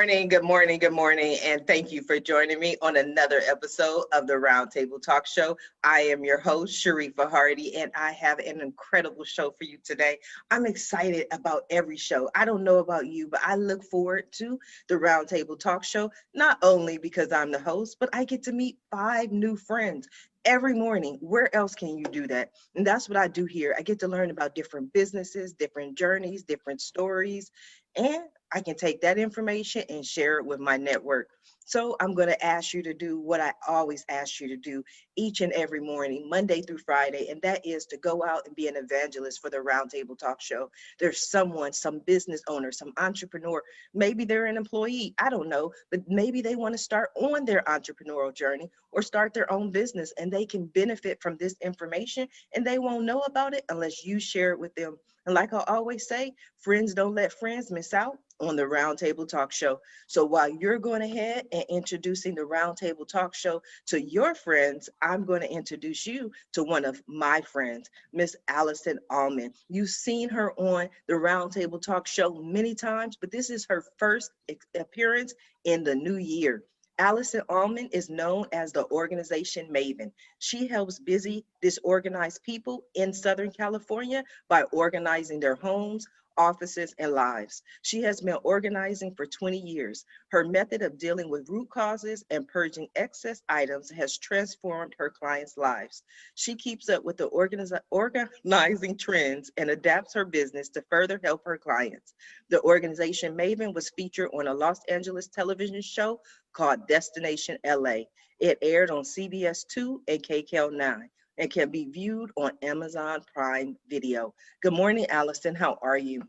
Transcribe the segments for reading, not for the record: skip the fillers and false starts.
good morning, and thank you for joining me on another episode of the Roundtable Talk Show. I am your host, Sharifa Hardy, and I have an incredible show for you today. I'm excited about every show. I don't know about you, but I look forward to the Roundtable Talk Show, not only because I'm the host, but I get to meet 5 new friends every morning. Where else can you do that? And that's what I do here. I get to learn about different businesses, different journeys, different stories, and I can take that information and share it with my network. So I'm going to ask you to do what I always ask you to do each and every morning, Monday through Friday, and that is to go out and be an evangelist for the Roundtable Talk Show. There's someone, some business owner, some entrepreneur, maybe they're an employee, I don't know, but maybe they want to start on their entrepreneurial journey or start their own business, and they can benefit from this information, and they won't know about it unless you share it with them. And like I always say, friends don't let friends miss out on the Roundtable Talk Show. So while you're going ahead and introducing the Roundtable Talk Show to your friends, I'm going to introduce you to one of my friends, Miss Allison Allman. You've seen her on the Roundtable Talk Show many times, but this is her first appearance in the new year. Allison Allman is known as the organization maven. She helps busy, disorganized people in Southern California by organizing their homes, offices, and lives. She has been organizing for 20 years. Her method of dealing with root causes and purging excess items has transformed her clients' lives. She keeps up with the organizing trends and adapts her business to further help her clients. The organization Maven was featured on a Los Angeles television show called Destination LA. It aired on CBS 2 and KCAL 9 and can be viewed on Amazon Prime Video. Good morning, Allison. How are you?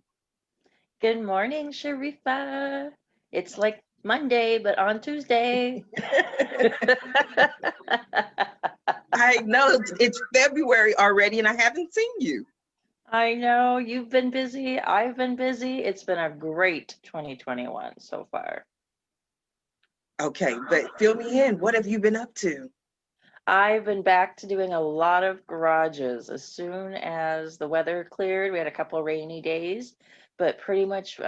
Good morning, Sharifa. It's like Monday, but on Tuesday. I know it's February already and I haven't seen you. I know you've been busy. I've been busy. It's been a great 2021 so far. Okay, but fill me in. What have you been up to? I've been back to doing a lot of garages as soon as the weather cleared. We had a couple of rainy days, but pretty much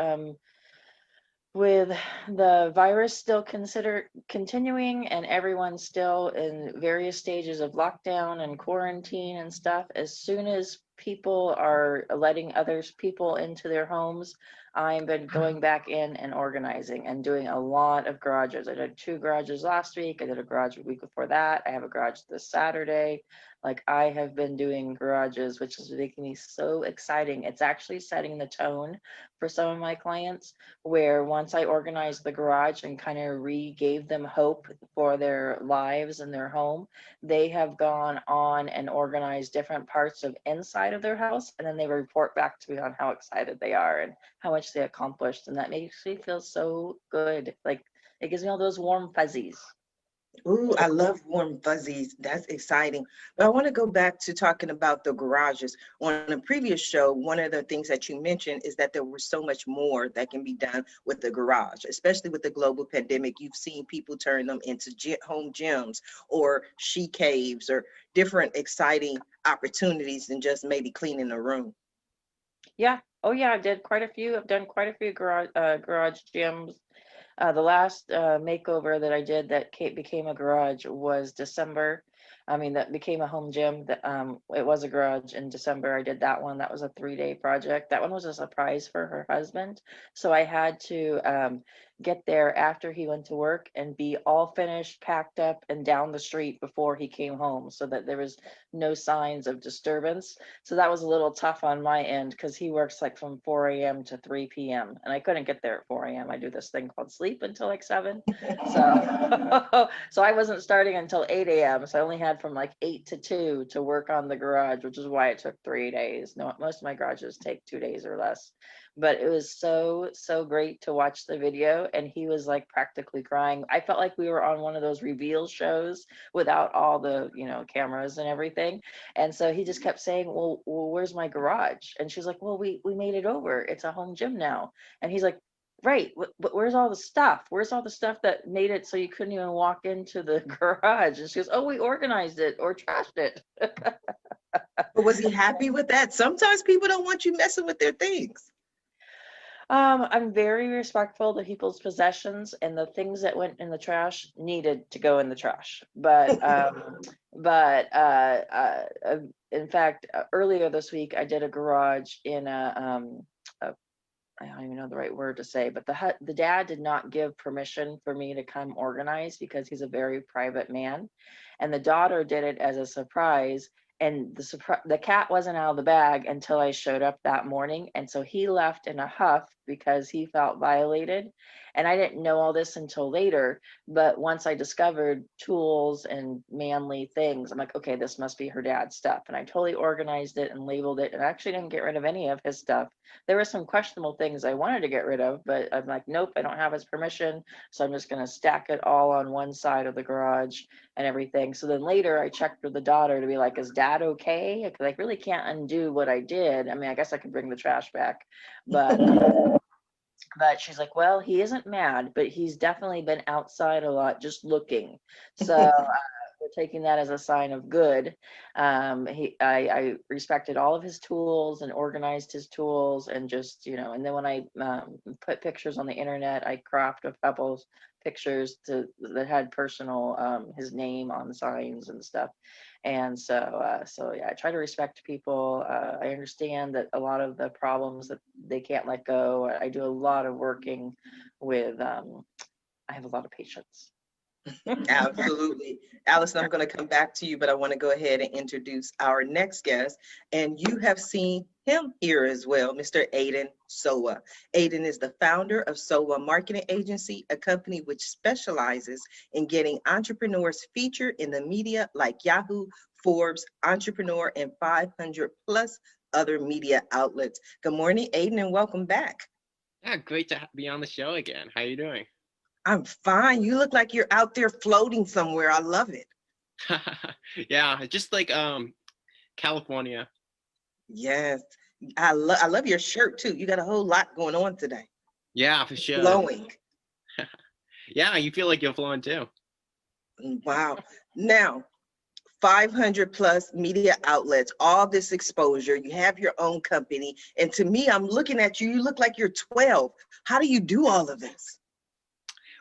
with the virus still continuing and everyone's still in various stages of lockdown and quarantine and stuff, as soon as people are letting others people into their homes, I've been going back in and organizing and doing a lot of garages. I did 2 garages last week. I did a garage a week before that. I have a garage this Saturday. Like, I have been doing garages, which is making me so exciting. It's actually setting the tone for some of my clients, where once I organized the garage and kind of re-gave them hope for their lives and their home, they have gone on and organized different parts of inside of their house, and then they report back to me on how excited they are and how much they accomplished, and that makes me feel so good. Like, it gives me all those warm fuzzies. Ooh, I love warm fuzzies. That's exciting. But I want to go back to talking about the garages. On a previous show, one of the things that you mentioned is that there was so much more that can be done with the garage, especially with the global pandemic. You've seen people turn them into home gyms or she caves or different exciting opportunities than just maybe cleaning a room. Yeah. Oh yeah, I did quite a few. I've done quite a few garage gyms. The last makeover that I did that became a garage was December. I mean, that became a home gym. That it was a garage in December. I did that one. That was a 3-day project. That one was a surprise for her husband. So I had to get there after he went to work and be all finished, packed up, and down the street before he came home, so that there was no signs of disturbance. So that was a little tough on my end because he works like from 4 a.m. to 3 p.m. and I couldn't get there at 4 a.m. I do this thing called sleep until like 7. So so I wasn't starting until 8 a.m. So I only had from like 8 to 2 to work on the garage, which is why it took 3 days. No, most of my garages take 2 days or less. But it was so great to watch the video, and he was like practically crying. I felt like we were on one of those reveal shows without all the cameras and everything. And so he just kept saying, well, where's my garage? And she's like, well, we made it over. It's a home gym now. And he's like, right, but where's all the stuff? Where's all the stuff that made it so you couldn't even walk into the garage? And she goes, oh, we organized it or trashed it. But was he happy with that? Sometimes people don't want you messing with their things. I'm very respectful to people's possessions, and the things that went in the trash needed to go in the trash. But in fact, earlier this week, I did a garage in a I don't even know the right word to say, but the dad did not give permission for me to come organize because he's a very private man, and the daughter did it as a surprise. And the cat wasn't out of the bag until I showed up that morning, and so he left in a huff because he felt violated. And I didn't know all this until later, but once I discovered tools and manly things, I'm like, okay, this must be her dad's stuff. And I totally organized it and labeled it, and I actually didn't get rid of any of his stuff. There were some questionable things I wanted to get rid of, but I'm like, nope, I don't have his permission. So I'm just going to stack it all on one side of the garage and everything. So then later I checked with the daughter to be like, is dad okay? Because I really can't undo what I did. I mean, I guess I could bring the trash back, but she's like, well, he isn't mad, but he's definitely been outside a lot just looking. So we're taking that as a sign of good. I respected all of his tools and organized his tools, and just, and then when I put pictures on the internet, I cropped a couple pictures that had personal, his name on signs and stuff. And so yeah, I try to respect people. I understand that a lot of the problems that they can't let go. I do a lot of working with, I have a lot of patience. Absolutely. Allison, I'm going to come back to you, but I want to go ahead and introduce our next guest. And you have seen him here as well, Mr. Aiden Sowa. Aiden is the founder of Sowa Marketing Agency, a company which specializes in getting entrepreneurs featured in the media like Yahoo, Forbes, Entrepreneur, and 500 plus other media outlets. Good morning, Aiden, and welcome back. Yeah, great to be on the show again. How are you doing? I'm fine. You look like you're out there floating somewhere. I love it. Yeah, just like California. Yes. I love your shirt too. You got a whole lot going on today. Yeah, for sure. Glowing. Yeah, you feel like you're flowing too. Wow. Now, 500 plus media outlets, all this exposure, you have your own company. And to me, I'm looking at you, you look like you're 12. How do you do all of this?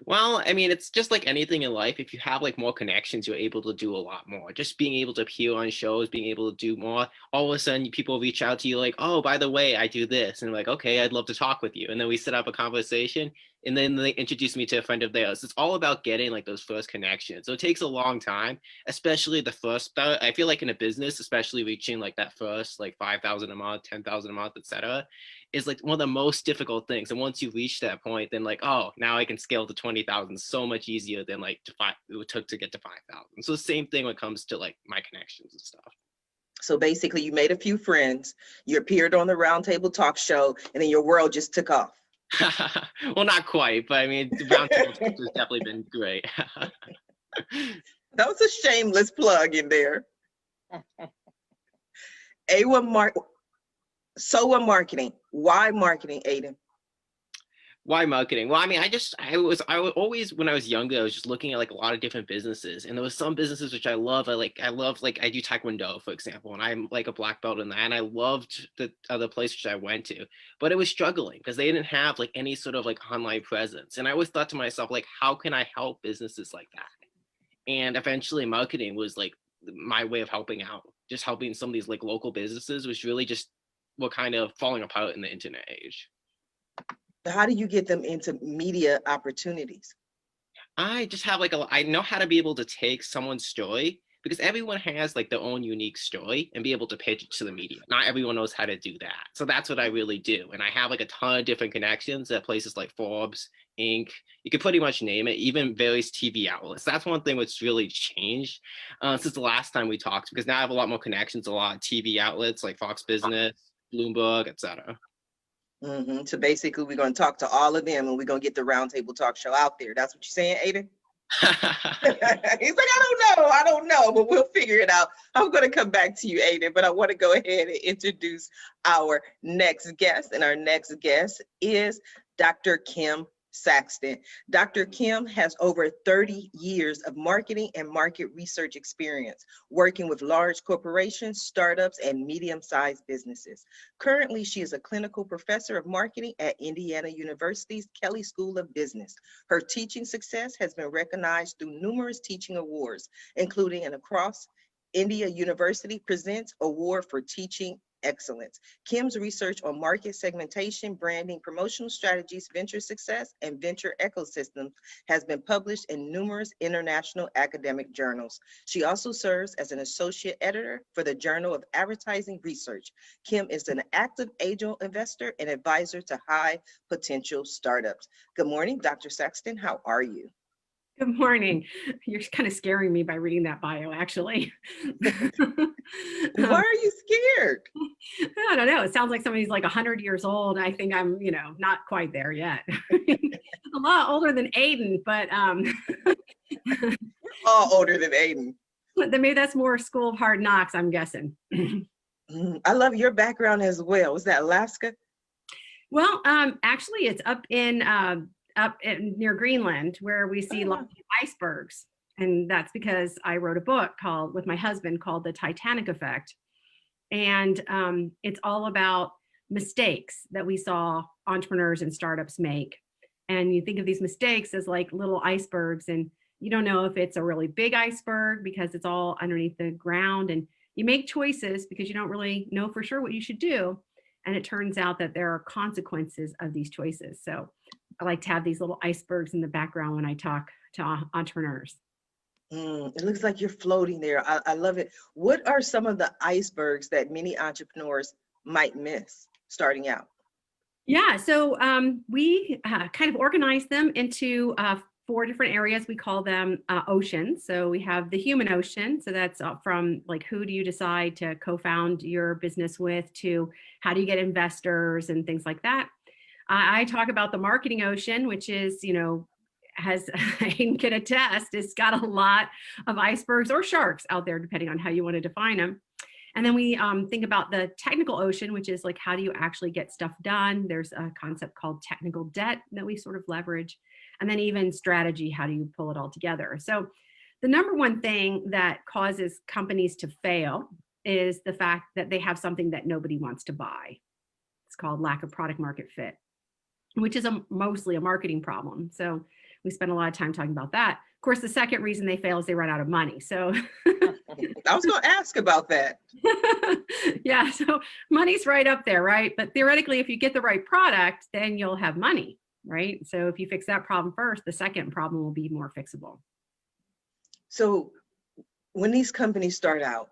Well, I mean, it's just like anything in life. If you have like more connections, you're able to do a lot more. Just being able to appear on shows, being able to do more. All of a sudden, people reach out to you like, oh, by the way, I do this. And I'm like, okay, I'd love to talk with you. And then we set up a conversation. And then they introduce me to a friend of theirs. It's all about getting like those first connections. So it takes a long time, especially the first. I feel like in a business, especially reaching like that first like 5,000 a month, 10,000 a month, etc., is like one of the most difficult things. And once you reach that point, then like, oh, now I can scale to 20,000 so much easier than like it took to get to 5,000. So the same thing when it comes to like my connections and stuff. So basically, you made a few friends, you appeared on the Roundtable Talk Show, and then your world just took off. Well, not quite, but I mean, the Roundtable Talk has definitely been great. That was a shameless plug in there. Sowa Marketing. Why marketing, Aiden? Why marketing? Well, I mean, I was always, when I was younger, I was just looking at like a lot of different businesses, and there was some businesses which I love. I love like I do Taekwondo, for example, and I'm like a black belt in that, and I loved the other place which I went to, but it was struggling because they didn't have like any sort of like online presence. And I always thought to myself, like, how can I help businesses like that? And eventually marketing was like my way of helping out, just helping some of these like local businesses, which really just were kind of falling apart in the internet age. How do you get them into media opportunities? I just have like I know how to be able to take someone's story, because everyone has like their own unique story, and be able to pitch it to the media. Not everyone knows how to do that. So that's what I really do. And I have like a ton of different connections at places like Forbes, Inc. You could pretty much name it, even various TV outlets. That's one thing that's really changed since the last time we talked, because now I have a lot more connections, a lot of TV outlets like Fox Business, Bloomberg, etc. So basically, we're going to talk to all of them, and we're going to get the Roundtable Talk Show out there. That's what you're saying, Aiden? He's like, I don't know, but we'll figure it out. I'm going to come back to you, Aiden, but I want to go ahead and introduce our next guest. And our next guest is Dr. Kim Saxton. Dr. Kim has over 30 years of marketing and market research experience working with large corporations, startups, and medium-sized businesses. Currently, she is a clinical professor of marketing at Indiana University's Kelley School of Business. Her teaching success has been recognized through numerous teaching awards, including an Across India University Presents Award for Teaching Excellence. Kim's research on market segmentation, branding, promotional strategies, venture success, and venture ecosystems has been published in numerous international academic journals. She also serves as an associate editor for the Journal of Advertising Research. Kim is an active angel investor and advisor to high potential startups. Good morning, Dr. Saxton. How are you? Good morning. You're kind of scaring me by reading that bio, actually. Why are you scared? I don't know. It sounds like somebody's like 100 years old. I think I'm, not quite there yet. A lot older than Aiden, but We're all older than Aiden. maybe that's more School of Hard Knocks, I'm guessing. I love your background as well. Was that Alaska? Well, actually, it's up near Greenland, where we see lots of icebergs. And that's because I wrote a book with my husband called The Titanic Effect. And it's all about mistakes that we saw entrepreneurs and startups make. And you think of these mistakes as like little icebergs, and you don't know if it's a really big iceberg because it's all underneath the ground. And you make choices because you don't really know for sure what you should do. And it turns out that there are consequences of these choices. So I like to have these little icebergs in the background when I talk to entrepreneurs. It looks like you're floating there. I love it. What are some of the icebergs that many entrepreneurs might miss starting out? Yeah, so we kind of organize them into 4 different areas. We call them oceans. So we have the human ocean. So that's from like, who do you decide to co-found your business with, to how do you get investors and things like that. I talk about the marketing ocean, which is, has, I can attest, it's got a lot of icebergs or sharks out there, depending on how you want to define them. And then we think about the technical ocean, which is like, how do you actually get stuff done? There's a concept called technical debt that we sort of leverage. And then even strategy, how do you pull it all together? So the number one thing that causes companies to fail is the fact that they have something that nobody wants to buy. It's called lack of product market fit, which is mostly a marketing problem. So we spend a lot of time talking about that. Of course, the second reason they fail is they run out of money. So I was going to ask about that. Yeah, so money's right up there, right? But theoretically, if you get the right product, then you'll have money, right? So if you fix that problem first, the second problem will be more fixable. So when these companies start out,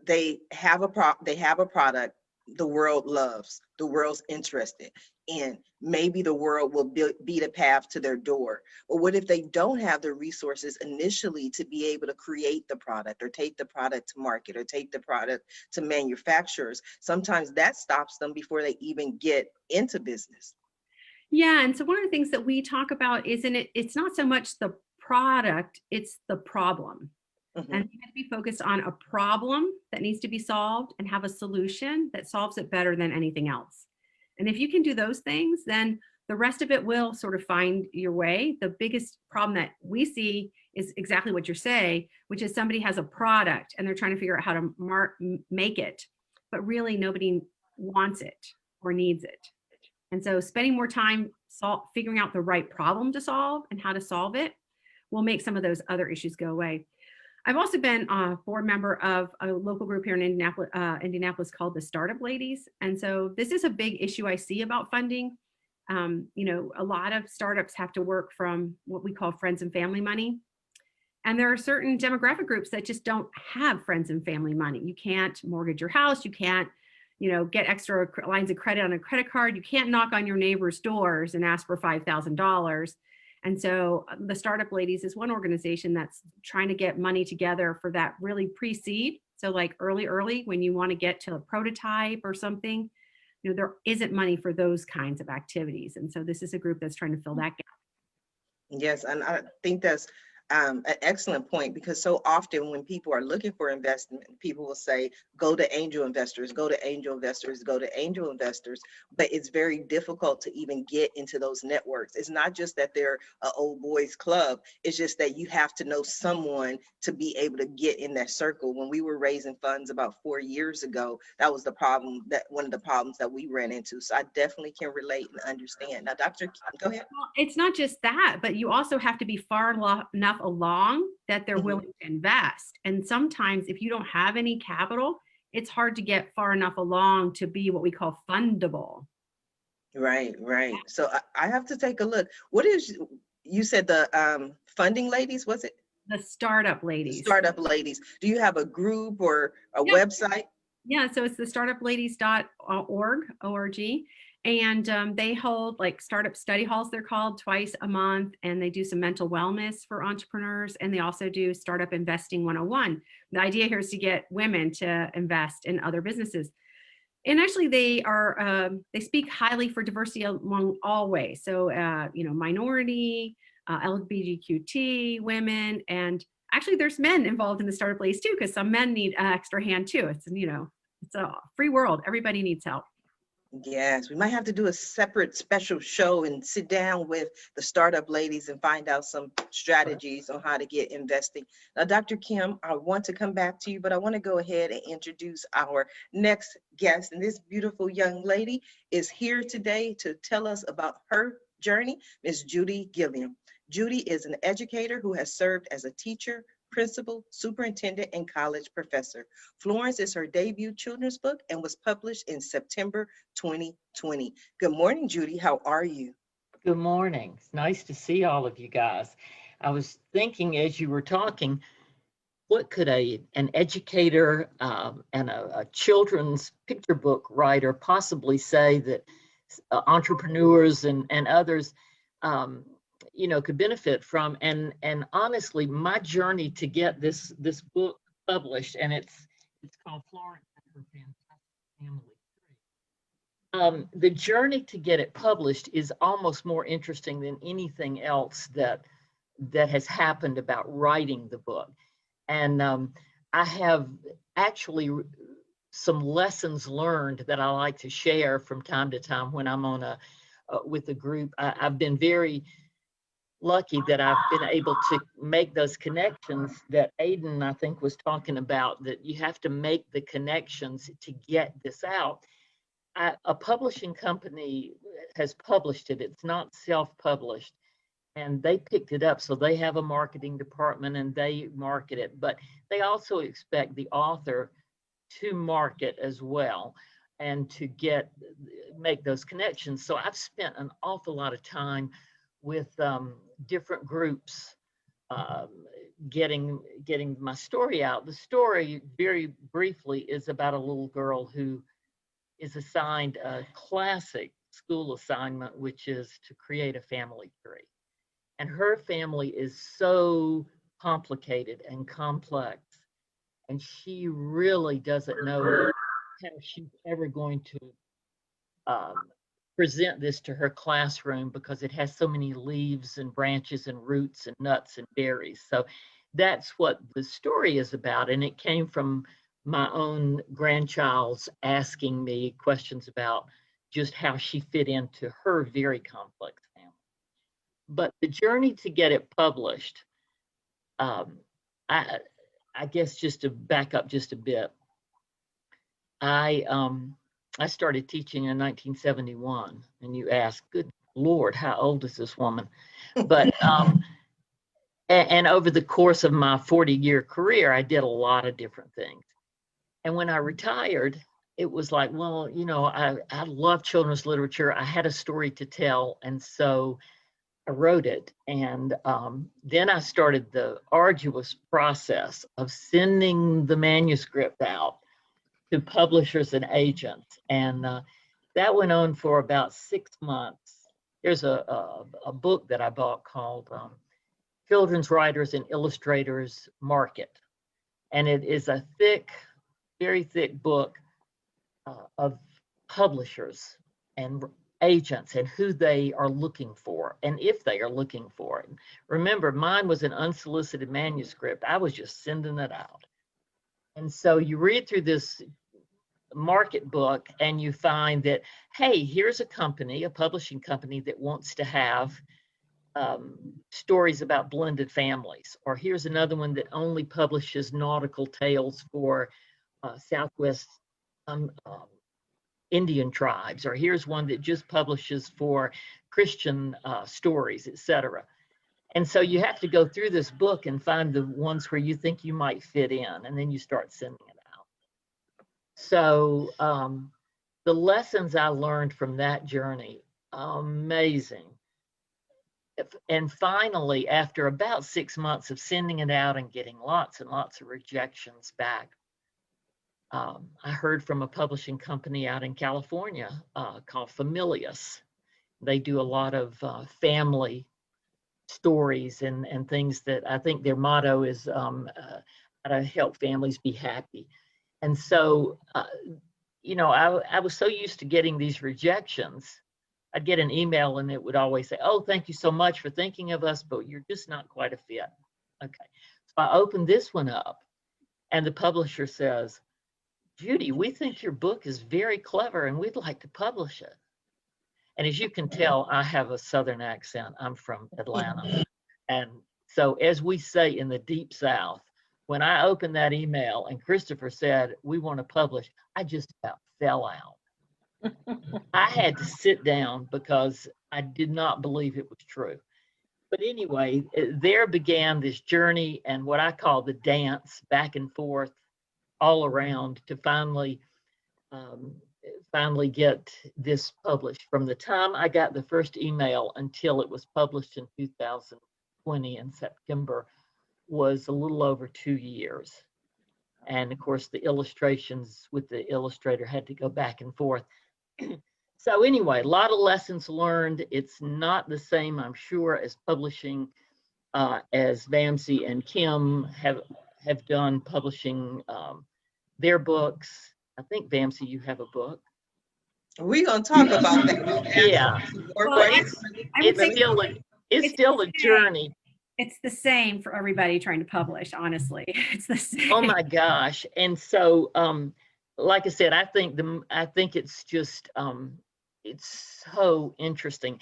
they have a product the world loves, the world's interested in. Maybe the world will be the path to their door. But what if they don't have the resources initially to be able to create the product, or take the product to market, or take the product to manufacturers? Sometimes that stops them before they even get into business. Yeah, and so one of the things that we talk about it's not so much the product, it's the problem. Mm-hmm. And you have to be focused on a problem that needs to be solved and have a solution that solves it better than anything else. And if you can do those things, then the rest of it will sort of find your way. The biggest problem that we see is exactly what you're saying, which is somebody has a product and they're trying to figure out how to make it, but really nobody wants it or needs it. And so spending more time figuring out the right problem to solve and how to solve it will make some of those other issues go away. I've also been a board member of a local group here in Indianapolis called the Startup Ladies. And so this is a big issue I see about funding. A lot of startups have to work from what we call friends and family money. And there are certain demographic groups that just don't have friends and family money. You can't mortgage your house. You can't, get extra lines of credit on a credit card. You can't knock on your neighbor's doors and ask for $5,000. And so the Startup Ladies is one organization that's trying to get money together for that really pre-seed. So like early, when you want to get to a prototype or something, there isn't money for those kinds of activities. And so this is a group that's trying to fill that gap. Yes, and I think that's an excellent point, because so often when people are looking for investment, people will say, go to angel investors, go to angel investors, go to angel investors. But it's very difficult to even get into those networks. It's not just that they're an old boys club. It's just that you have to know someone to be able to get in that circle. When we were raising funds about 4 years ago, that was the problem, that one of the problems that we ran into. So I definitely can relate and understand. Now, Dr. Go ahead. Well, it's not just that, but you also have to be far enough along that they're Mhm. willing to invest. And sometimes if you don't have any capital, it's hard to get far enough along to be what we call fundable. Right, right. So I have to take a look. What is, you said the funding ladies, was it? The startup The ladies. startup ladies. Do you have a group or a Yeah. website? Yeah, so it's the startupladies.org, O-R-G. And they hold like startup study halls, they're called, twice a month. And they do some mental wellness for entrepreneurs. And they also do Startup Investing 101. The idea here is to get women to invest in other businesses. And actually they speak highly for diversity among all ways. So, minority, LGBTQT, women, and actually there's men involved in the startup ladies too, because some men need an extra hand too. It's a free world. Everybody needs help. Yes, we might have to do a separate special show and sit down with the startup ladies and find out some strategies on how to get investing. Now, Dr. Kim, I want to come back to you, but I want to go ahead and introduce our next guest. And this beautiful young lady is here today to tell us about her journey, Miss Judy Gilliam. Judy is an educator who has served as a teacher, principal, superintendent, and college professor. Florence is her debut children's book and was published in September 2020. Good morning, Judy. How are you? Good morning. It's nice to see all of you guys. I was thinking as you were talking, what could an educator and a children's picture book writer possibly say that entrepreneurs and others could benefit from? And honestly, my journey to get this book published, and it's called Florence and Her Fantastic Family. The journey to get it published is almost more interesting than anything else that has happened about writing the book. And I have actually some lessons learned that I like to share from time to time when I'm on with a group. I've been very lucky that I've been able to make those connections that Aiden, I think, was talking about, that you have to make the connections to get this out. A publishing company has published it. It's not self-published, and they picked it up. So they have a marketing department and they market it, but they also expect the author to market as well and to make those connections. So I've spent an awful lot of time with different groups getting my story out. The story, very briefly, is about a little girl who is assigned a classic school assignment, which is to create a family tree. And her family is so complicated and complex, and she really doesn't know how she's ever going to present this to her classroom, because it has so many leaves and branches and roots and nuts and berries. So that's what the story is about. And it came from my own grandchild's asking me questions about just how she fit into her very complex family. But the journey to get it published, I guess, just to back up just a bit, I started teaching in 1971, and you ask, good Lord, how old is this woman? But and over the course of my 40-year career, I did a lot of different things. And when I retired, it was like, well, I love children's literature. I had a story to tell, and so I wrote it. And then I started the arduous process of sending the manuscript out to publishers and agents. And that went on for about 6 months. There's a book that I bought called Children's Writers and Illustrators Market. And it is a thick, very thick book of publishers and agents and who they are looking for and if they are looking for it. Remember, mine was an unsolicited manuscript. I was just sending it out. And so you read through this market book and you find that, hey, here's a company, a publishing company that wants to have stories about blended families, or here's another one that only publishes nautical tales for Southwest Indian tribes, or here's one that just publishes for Christian stories, etc. And so you have to go through this book and find the ones where you think you might fit in, and then you start sending it out. So the lessons I learned from that journey, amazing. And finally, after about 6 months of sending it out and getting lots and lots of rejections back, I heard from a publishing company out in California called Familius. They do a lot of family stories and things that I think their motto is how to help families be happy. And so, you know, I was so used to getting these rejections. I'd get an email and it would always say, oh, thank you so much for thinking of us, but you're just not quite a fit. Okay, so I opened this one up and the publisher says, Judy, we think your book is very clever and we'd like to publish it. And as you can tell, I have a Southern accent. I'm from Atlanta. And so as we say in the Deep South, when I opened that email and Christopher said, we want to publish, I just about fell out. I had to sit down because I did not believe it was true. But anyway, there began this journey and what I call the dance back and forth all around to finally get this published. From the time I got the first email until it was published in 2020 in September was a little over 2 years. And of course, the illustrations with the illustrator had to go back and forth. So anyway, a lot of lessons learned. It's not the same, I'm sure, as publishing as Vamsi and Kim have done publishing their books. I think Vamsi, you have a book. We're going to talk about that. Yeah. Well, It's still a journey. It's the same for everybody trying to publish, honestly. It's the same. Oh my gosh. And so like I said, I think it's just it's so interesting.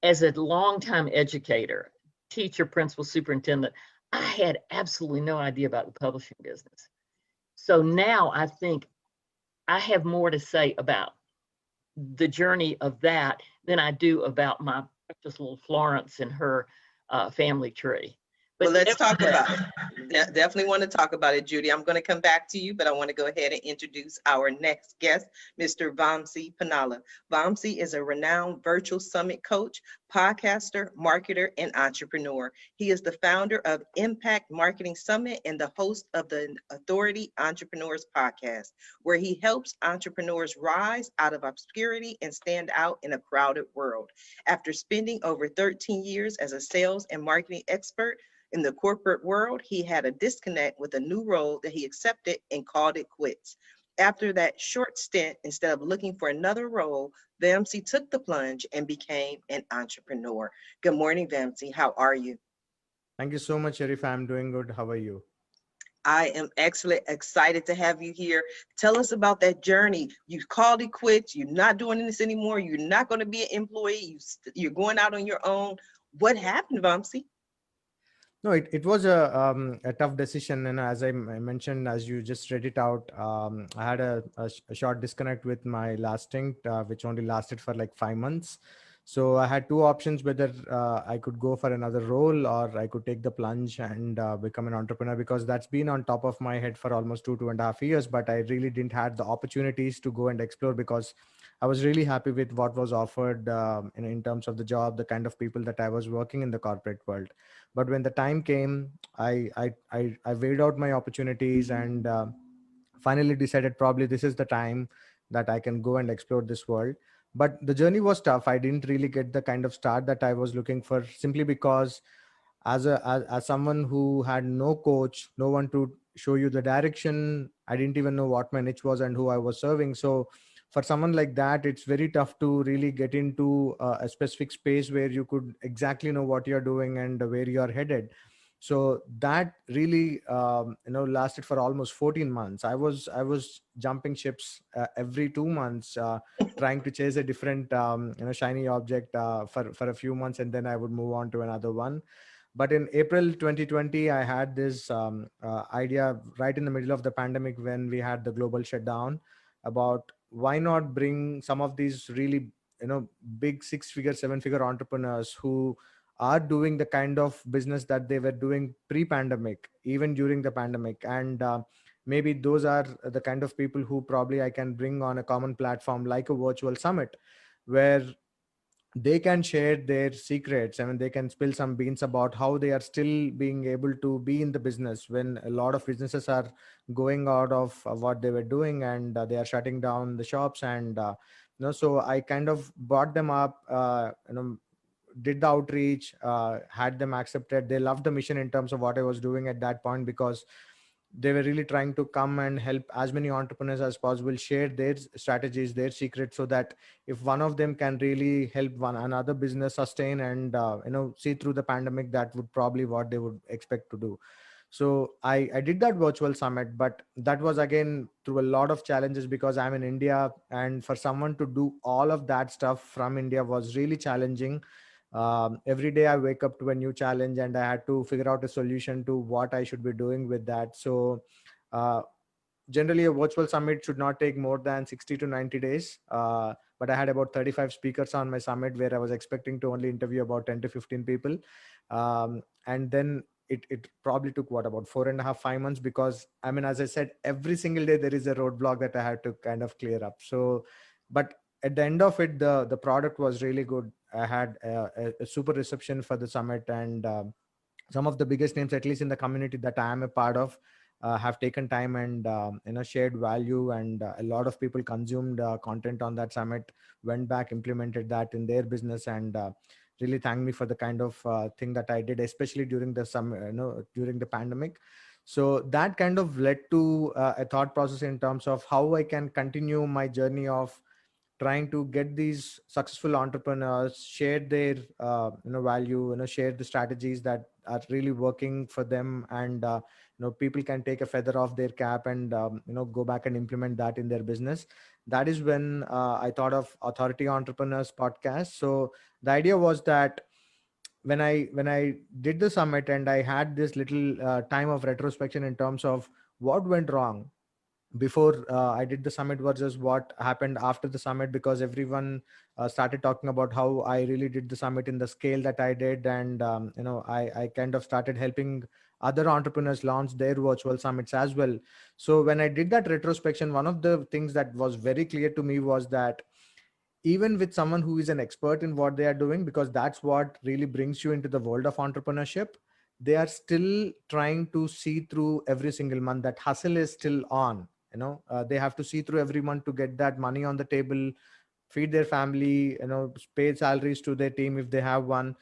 As a longtime educator, teacher, principal, superintendent, I had absolutely no idea about the publishing business. So now I think I have more to say about the journey of that than I do about my precious little Florence and her family tree. But well, let's talk about it. Definitely want to talk about it, Judy. I'm going to come back to you, but I want to go ahead and introduce our next guest, Mr. Vamsi Panala. Vamsi is a renowned virtual summit coach, podcaster, marketer, and entrepreneur. He is the founder of Impact Marketing Summit and the host of the Authority Entrepreneurs podcast, where he helps entrepreneurs rise out of obscurity and stand out in a crowded world. After spending over 13 years as a sales and marketing expert in the corporate world, he had a disconnect with a new role that he accepted and called it quits. After that short stint, instead of looking for another role, Vamsi took the plunge and became an entrepreneur. Good morning, Vamsi. How are you? Thank you so much, Sharifa. I'm doing good. How are you? I am excellent, excited to have you here. Tell us about that journey. You called it quits. You're not doing this anymore. You're not going to be an employee. You're going out on your own. What happened, Vamsi? No, it was a tough decision. And as I mentioned, as you just read it out, I had a short disconnect with my last stint, which only lasted for like 5 months. So I had two options, whether I could go for another role or I could take the plunge and become an entrepreneur, because that's been on top of my head for almost 2.5 years. But I really didn't have the opportunities to go and explore, because I was really happy with what was offered in terms of the job, the kind of people that I was working in the corporate world. But when the time came, I weighed out my opportunities and finally decided probably this is the time that I can go and explore this world. But the journey was tough. I didn't really get the kind of start that I was looking for, simply because as someone who had no coach, no one to show you the direction, I didn't even know what my niche was and who I was serving. So for someone like that, it's very tough to really get into a specific space where you could exactly know what you're doing and where you're headed. So that really lasted for almost 14 months. I was jumping ships every 2 months, trying to chase a different shiny object for a few months, and then I would move on to another one. But in April 2020, I had this idea right in the middle of the pandemic when we had the global shutdown, about why not bring some of these really big 6-figure 7-figure entrepreneurs who are doing the kind of business that they were doing pre-pandemic, even during the pandemic. And maybe those are the kind of people who probably I can bring on a common platform like a virtual summit, where they can share their secrets. I mean, they can spill some beans about how they are still being able to be in the business when a lot of businesses are going out of what they were doing, and they are shutting down the shops. And so I kind of brought them up, did the outreach, had them accepted. They loved the mission in terms of what I was doing at that point, because they were really trying to come and help as many entrepreneurs as possible share their strategies, their secrets, so that if one of them can really help one another business sustain and see through the pandemic, that would probably what they would expect to do. So I did that virtual summit, but that was again through a lot of challenges, because I'm in India, and for someone to do all of that stuff from India was really challenging. Every day I wake up to a new challenge, and I had to figure out a solution to what I should be doing with that. So uh, generally a virtual summit should not take more than 60 to 90 days. But I had about 35 speakers on my summit, where I was expecting to only interview about 10 to 15 people. And then it probably took what, about 4.5, 5 months, because I mean, as I said, every single day there is a roadblock that I had to kind of clear up. So, but at the end of it, the product was really good. I had a super reception for the summit, and some of the biggest names, at least in the community that I am a part of, have taken time and shared value. And a lot of people consumed content on that summit, went back, implemented that in their business, and really thanked me for the kind of thing that I did, especially during the during the pandemic. So that kind of led to a thought process in terms of how I can continue my journey of trying to get these successful entrepreneurs share their value, share the strategies that are really working for them. And people can take a feather off their cap and go back and implement that in their business. That is when I thought of Authority Entrepreneurs podcast. So the idea was that when I did the summit, and I had this little time of retrospection in terms of what went wrong before I did the summit versus what happened after the summit, because everyone started talking about how I really did the summit in the scale that I did. And I kind of started helping other entrepreneurs launch their virtual summits as well. So when I did that retrospection, one of the things that was very clear to me was that even with someone who is an expert in what they are doing, because that's what really brings you into the world of entrepreneurship, they are still trying to see through every single month. That hustle is still on. They have to see through every month to get that money on the table, feed their family, pay salaries to their team if they have one.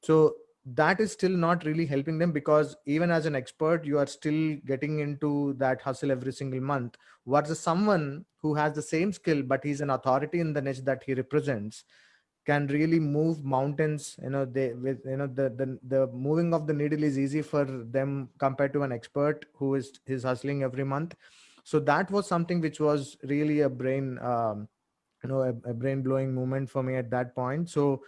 So that is still not really helping them, because even as an expert, you are still getting into that hustle every single month, versus someone who has the same skill, but he's an authority in the niche that he represents, can really move mountains. They with the moving of the needle is easy for them compared to an expert who is hustling every month. So that was something which was really a brain a brain blowing moment for me at that point. So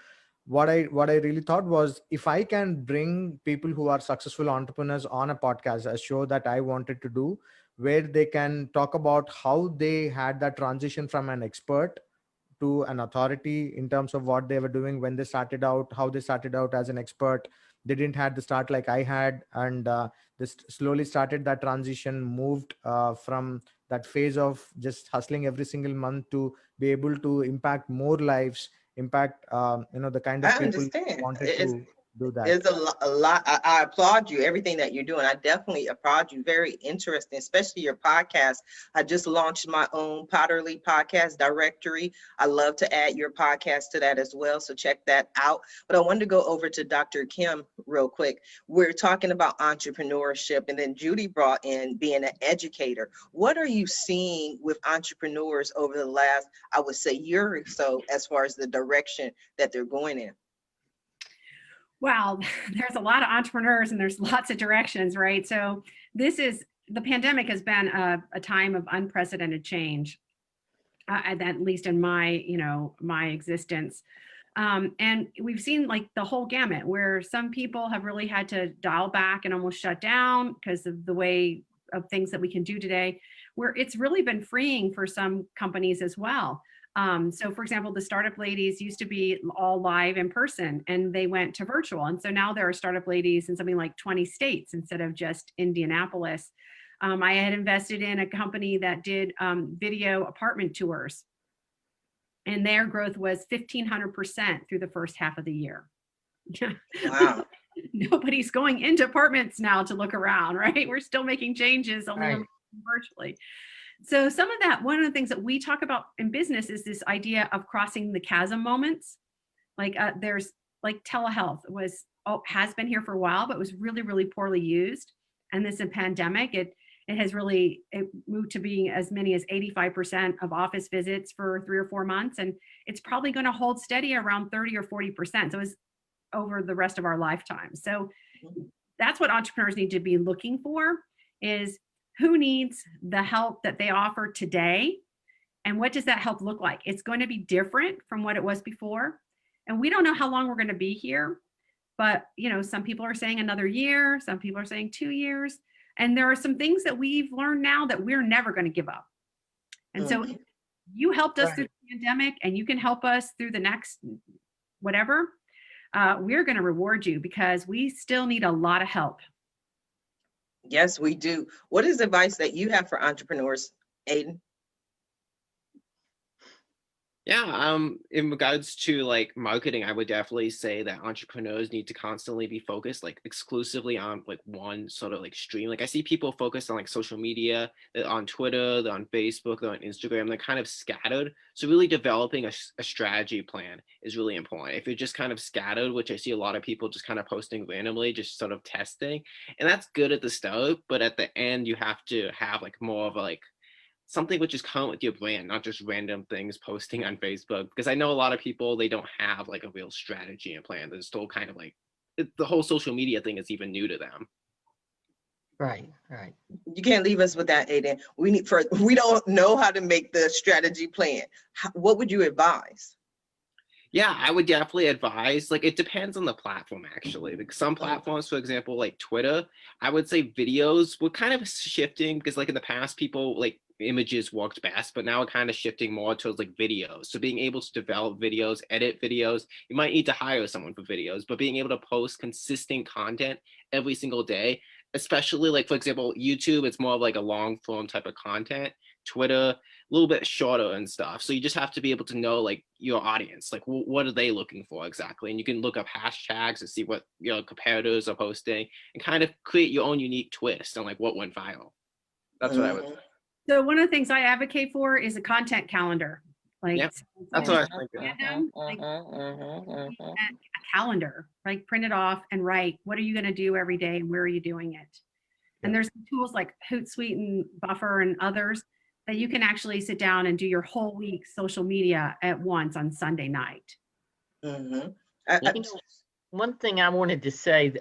what I really thought was, if I can bring people who are successful entrepreneurs on a podcast, a show that I wanted to do, where they can talk about how they had that transition from an expert to an authority in terms of what they were doing when they started out, how they started out as an expert. They didn't had the start like I had, and this slowly started that transition, moved from that phase of just hustling every single month to be able to impact more lives, impact the kind I of people who understand. wanted to do that. There's a lot. I applaud you, everything that you're doing. I definitely applaud you. Very interesting, especially your podcast. I just launched my own Potterly podcast directory. I love to add your podcast to that as well. So check that out. But I wanted to go over to Dr. Kim real quick. We're talking about entrepreneurship, and then Judy brought in being an educator. What are you seeing with entrepreneurs over the last, I would say, year or so, as far as the direction that they're going in? Wow, there's a lot of entrepreneurs and there's lots of directions, right? So the pandemic has been a time of unprecedented change, at least in my existence. And we've seen like the whole gamut where some people have really had to dial back and almost shut down because of the way of things that we can do today, where it's really been freeing for some companies as well. So for example, the startup ladies used to be all live in person and they went to virtual. And so now there are startup ladies in something like 20 states instead of just Indianapolis. I had invested in a company that did video apartment tours, and their growth was 1,500% through the first half of the year. Wow. Nobody's going into apartments now to look around, right? We're still making changes only Right. virtually. So some of that, one of the things that we talk about in business is this idea of crossing the chasm moments. Like there's like telehealth has been here for a while, but was really, really poorly used. And this pandemic, it moved to being as many as 85% of office visits for 3 or 4 months. And it's probably going to hold steady around 30 or 40%. So it's over the rest of our lifetime. So that's what entrepreneurs need to be looking for, is who needs the help that they offer today, and what does that help look like? It's going to be different from what it was before. And we don't know how long we're going to be here, but some people are saying another year, some people are saying 2 years. And there are some things that we've learned now that we're never going to give up. And so you helped us through the pandemic, and you can help us through the next whatever. We're going to reward you because we still need a lot of help. Yes, we do. What is advice that you have for entrepreneurs, Aiden? Yeah, in regards to like marketing, I would definitely say that entrepreneurs need to constantly be focused like exclusively on like one sort of like stream. Like I see people focused on like social media, they're on Twitter, they're on Facebook, they're on Instagram, they're kind of scattered. So really developing a strategy plan is really important. If you're just kind of scattered, which I see a lot of people just kind of posting randomly, just sort of testing, and that's good at the start, but at the end you have to have like more of a, like something which is current with your brand, not just random things posting on Facebook. Because I know a lot of people, they don't have like a real strategy and plan. They're still kind of like, the whole social media thing is even new to them. Right. You can't leave us with that, Aiden. We don't know how to make the strategy plan. What would you advise? Yeah, I would definitely advise, like, it depends on the platform actually. Like some platforms, for example, like Twitter, I would say videos were kind of shifting because like in the past people like images worked best, but now we're kind of shifting more towards like videos. So being able to develop videos, edit videos, you might need to hire someone for videos, but being able to post consistent content every single day, especially like, for example, YouTube, it's more of like a long form type of content. Twitter, a little bit shorter and stuff. So you just have to be able to know like your audience, like what are they looking for exactly? And you can look up hashtags to see what your competitors are posting and kind of create your own unique twist on like what went viral. That's what I would say. So one of the things I advocate for is a content calendar. Like, Yep, that's what I was thinking. A calendar, like print it off and write, what are you going to do every day and where are you doing it? And there's tools like Hootsuite and Buffer and others that you can actually sit down and do your whole week's social media at once on Sunday night. One thing I wanted to say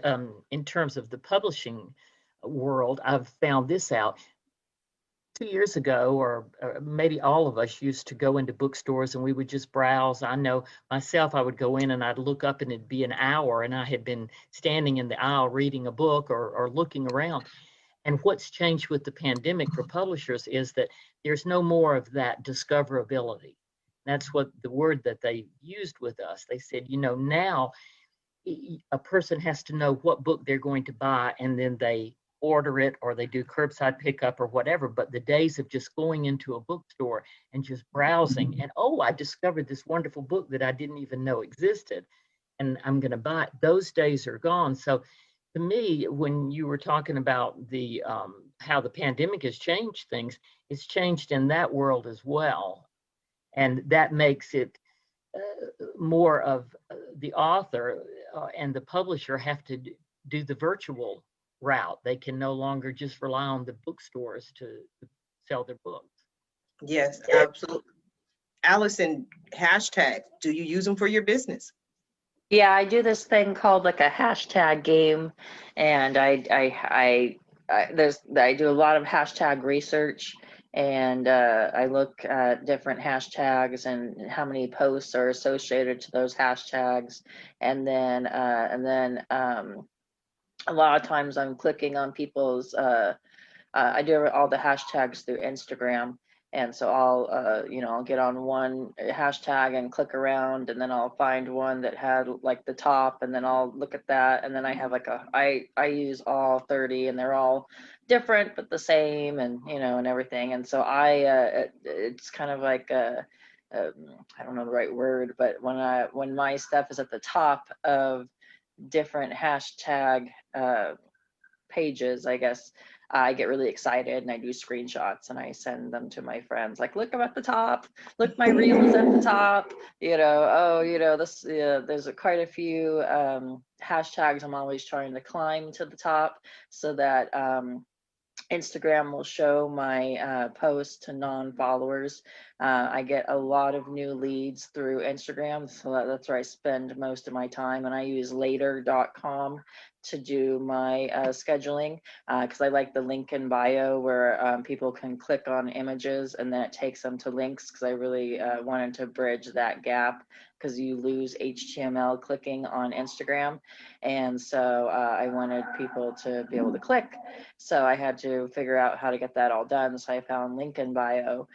in terms of the publishing world, I've found this out. 2 years ago, or maybe all of us used to go into bookstores and we would just browse. I know myself, I would go in and I'd look up and it'd be an hour and I had been standing in the aisle reading a book or looking around. And what's changed with the pandemic for publishers is that there's no more of that discoverability. That's what the word that they used with us. They said, now a person has to know what book they're going to buy and then they order it or they do curbside pickup or whatever. But the days of just going into a bookstore and just browsing and, I discovered this wonderful book that I didn't even know existed. and I'm going to buy it. Those days are gone. So to me, when you were talking about the how the pandemic has changed things, it's changed in that world as well. And that makes it more of the author and the publisher have to do the virtual route. They can no longer just rely on the bookstores to sell their books. Yes, absolutely. Allison, hashtag, do you use them for your business? Yeah, I do this thing called like a hashtag game, and I do a lot of hashtag research, and I look at different hashtags and how many posts are associated to those hashtags, and then a lot of times I'm clicking on people's. I do all the hashtags through Instagram. And so I'll get on one hashtag and click around, and then I'll find one that had like the top, and then I'll look at that. And then I have like I use all 30, and they're all different, but the same, and, and everything. And so it's kind of like, I don't know the right word, but when my stuff is at the top of different hashtag pages, I guess, I get really excited and I do screenshots and I send them to my friends. Like, look, I'm at the top. Look, my reel is at the top. This. There's quite a few hashtags I'm always trying to climb to the top so that Instagram will show my posts to non-followers. I get a lot of new leads through Instagram, so that's where I spend most of my time. And I use later.com to do my scheduling because I like the link in bio where people can click on images and then it takes them to links, because I really wanted to bridge that gap, because you lose HTML clicking on Instagram. And so I wanted people to be able to click. So I had to figure out how to get that all done. So I found link in bio,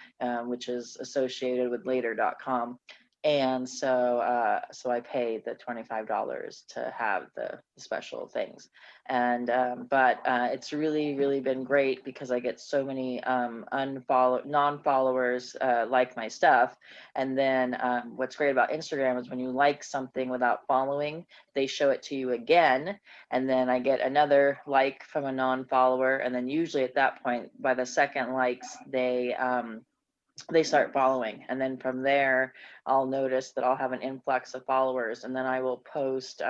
which is associated with later.com. And so I paid the $25 to have the special things. And but it's really been great because I get so many non-followers like my stuff. And then what's great about Instagram is when you like something without following, they show it to you again. And then I get another like from a non-follower. And then usually at that point, by the second likes, they start following. And then from there, I'll notice that I'll have an influx of followers. And then I will post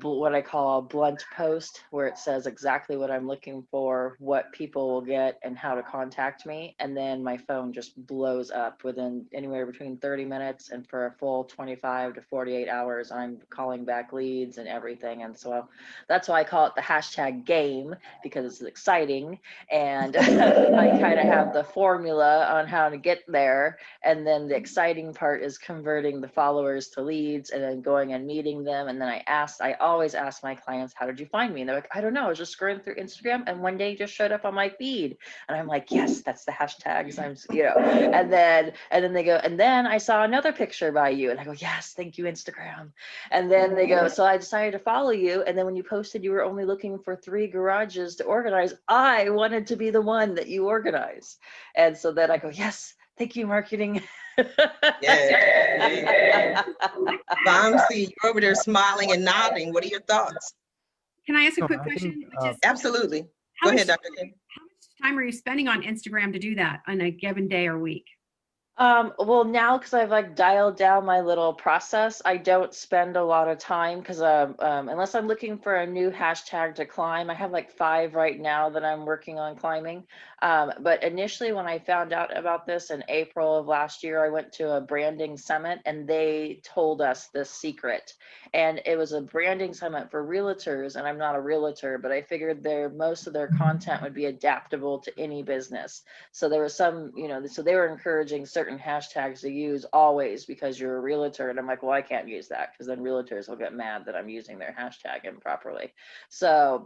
what I call a blunt post, where it says exactly what I'm looking for, what people will get, and how to contact me. And then my phone just blows up within anywhere between 30 minutes and for a full 25 to 48 hours. I'm calling back leads and everything. And so that's why I call it the hashtag game, because it's exciting. And I kind of have the formula on how to get there. And then the exciting part is converting the followers to leads and then going and meeting them. And then I always ask my clients, how did you find me? And they're like, I don't know, I was just scrolling through Instagram and one day you just showed up on my feed. And I'm like, yes, that's the hashtags. And then they go, and then I saw another picture by you. And I go, yes, thank you, Instagram. And then they go, so I decided to follow you. And then when you posted you were only looking for 3 garages to organize, I wanted to be the one that you organize. And so then I go, yes, thank you, marketing. Yeah. Vamsi, you're over there smiling and nodding. What are your thoughts? Can I ask a No, quick I think, question? Which is, Absolutely. how Go ahead, much- Dr. King. How much time are you spending on Instagram to do that on a given day or week? Well, now, because I've like dialed down my little process, I don't spend a lot of time because unless I'm looking for a new hashtag to climb, I have like 5 right now that I'm working on climbing. But initially, when I found out about this in April of last year, I went to a branding summit and they told us this secret. And it was a branding summit for realtors, and I'm not a realtor, but I figured most of their content would be adaptable to any business. So there was some, so they were encouraging certain hashtags to use always because you're a realtor. And I'm like, well, I can't use that because then realtors will get mad that I'm using their hashtag improperly. So